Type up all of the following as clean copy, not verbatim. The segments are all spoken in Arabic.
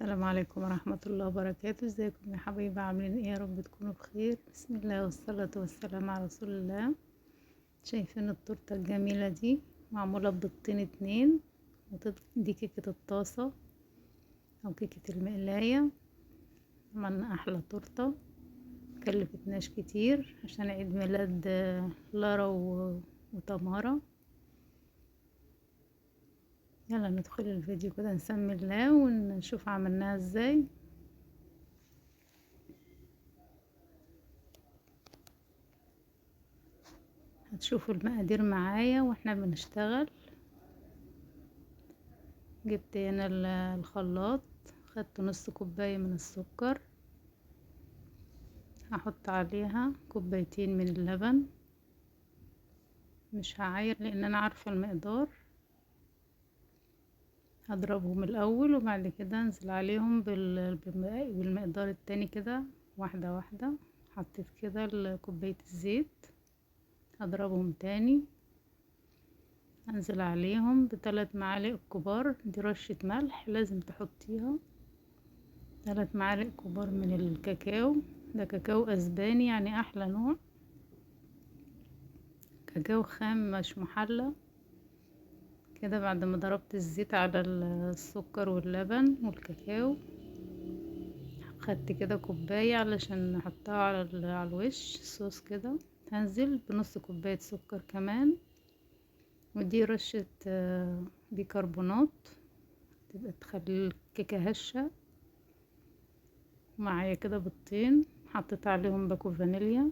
السلام عليكم ورحمة الله وبركاته. ازيكم يا حبايبي؟ عاملين ايه؟ يا رب تكونوا بخير. بسم الله والصلاة والسلام على رسول الله. شايفين التورتة الجميلة دي؟ معمولة ببيضتين اتنين، ودي كيكة الطاسة او كيكة المقلاية. عملنا احلى تورتة، مكلفتناش كتير عشان عيد ميلاد لارا وتمارا. يلا ندخل الفيديو كده، نسمي الله ونشوف عملناها ازاي. هتشوفوا المقادير معايا واحنا بنشتغل. جبت هنا الخلاط، خدت نص كوباية من السكر، هحط عليها كوبايتين من اللبن. مش هعاير لان انا عارفة المقدار. هضربهم الاول وبعد كده انزل عليهم بالمقدار التاني كده، واحدة واحدة. حطيت كده كوباية الزيت، هضربهم تاني، انزل عليهم بثلاث معالق كبار. دي رشة ملح لازم تحطيها. 3 معالق كبار من الكاكاو، ده كاكاو اسباني يعني احلى نوع. كاكاو خام مش محلى. كده بعد ما ضربت الزيت على السكر واللبن والكاكاو، خدت كده كوباية علشان نحطها على الوش صوص كده. هنزل بنص كوباية سكر كمان، ودي رشة بيكربونات تبقى تخلي الكيكة هشة. معايا كده بيضتين، حطيت عليهم باكو فانيليا،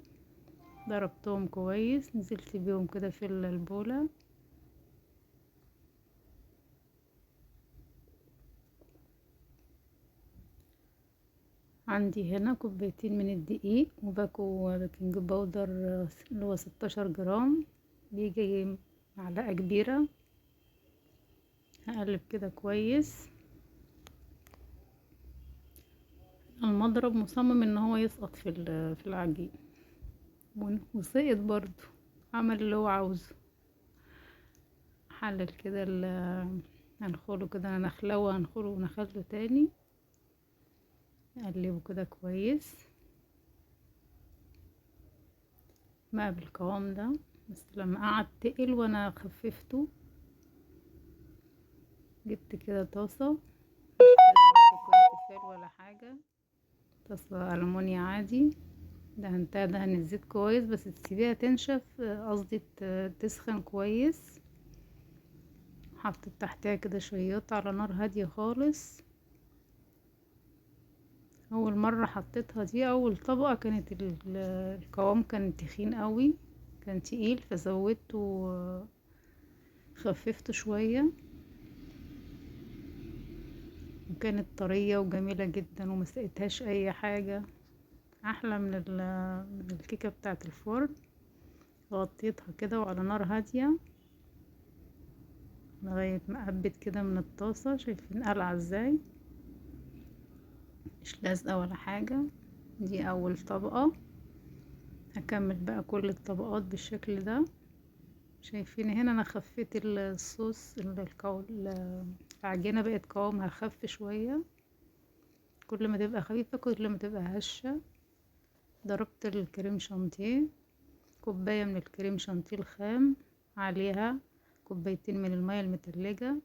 ضربتهم كويس، نزلت بيهم كده في البولة. عندي هنا كوبايتين من الدقيق وباكو بيكنج باودر اللي هو 16 جرام، بيجي معلقة كبيرة. هقلب كده كويس. المضرب مصمم ان هو يسقط في العجين، وسقط برضو، عمل اللي هو عاوزه. حلل كده هنخله كده، نخله وهنخله ونخله تاني. اقلبه كده كويس بقى بالقوام ده. بس لما قعد تقل وانا خففته، جبت كده طاسة، مش لازم تكون تيفال ولا حاجة، طاسة ألمونيا عادي. دهن الزيت كويس، بس تسيبيها تنشف، قصدي تسخن كويس. حطيت تحتها كده شياط على نار هادية خالص. اول مرة حطيتها دي، اول طبقة، كانت القوام كان تخين قوي، كان تقيل، فزودته وخففته شوية، وكانت طرية وجميلة جدا ومسقتهاش اي حاجة. احلى من الكيكة بتاعة الفرن. غطيتها كده وعلى نار هادية لغاية ما قبت كده من الطاسة. شايفين قلعة ازاي؟ مش لازقة ولا حاجة. دي اول طبقة. هكمل بقى كل الطبقات بالشكل ده. شايفين هنا انا خفيت الصوص العجينة بقت قوامها خف شوية. كل ما تبقى خفيفة كل ما تبقى هشة. ضربت الكريم شانتيه، كوباية من الكريم شانتيه الخام، عليها كوبايتين من المية المتلجة.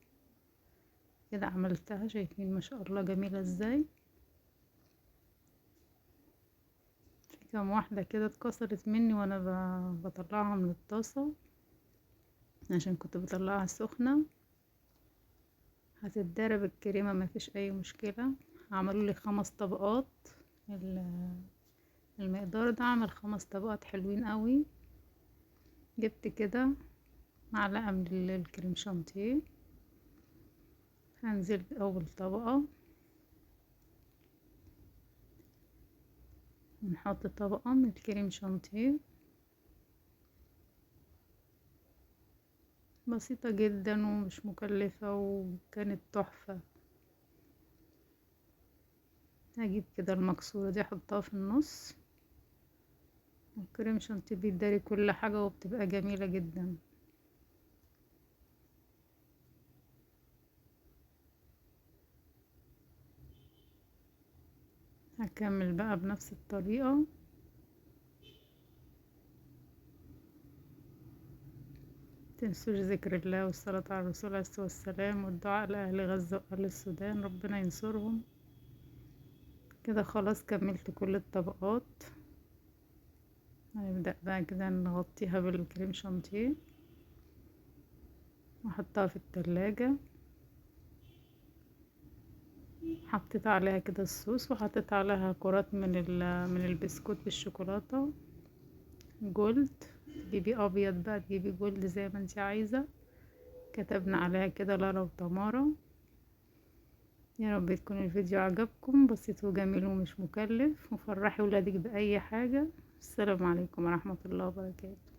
كده عملتها. شايفين ما شاء الله جميلة ازاي؟ في كام واحدة كده اتكسرت مني وانا بطلعها من الطاسة، عشان كنت بطلعها سخنة. هتتضرب الكريمة، مفيش اي مشكلة. عملوا لي 5 طبقات. المقدار ده عمل 5 طبقات حلوين قوي. جبت كده معلقة من الكريم شانتيه، هنزل بأول طبقة، ونحط طبقة من الكريم شانتيه. بسيطة جدا ومش مكلفة وكانت تحفة. هجيب كده المكسورة دي احطها في النص. الكريم شانتيه بيداري كل حاجة وبتبقى جميلة جدا. هكمل بقى بنفس الطريقة. متنسوش ذكر الله والصلاة على الرسول عليه الصلاة والسلام والدعاء لأهل غزة وأهل السودان، ربنا ينصرهم. كده خلاص كملت كل الطبقات. هنبدأ بقى كده نغطيها بالكريم شانتيه واحطها في التلاجة. حطيت عليها كده الصوص وحطيت عليها كرات من البسكوت بالشوكولاتة جولد. تجيبي ابيض بقى، تجيبي جولد زي ما انتي عايزة. كتبنا عليها كده لارا وتمارا. يا رب تكون الفيديو عجبكم، بسيط وجميل ومش مكلف، وفرحي ولادك بأي حاجة. السلام عليكم ورحمة الله وبركاته.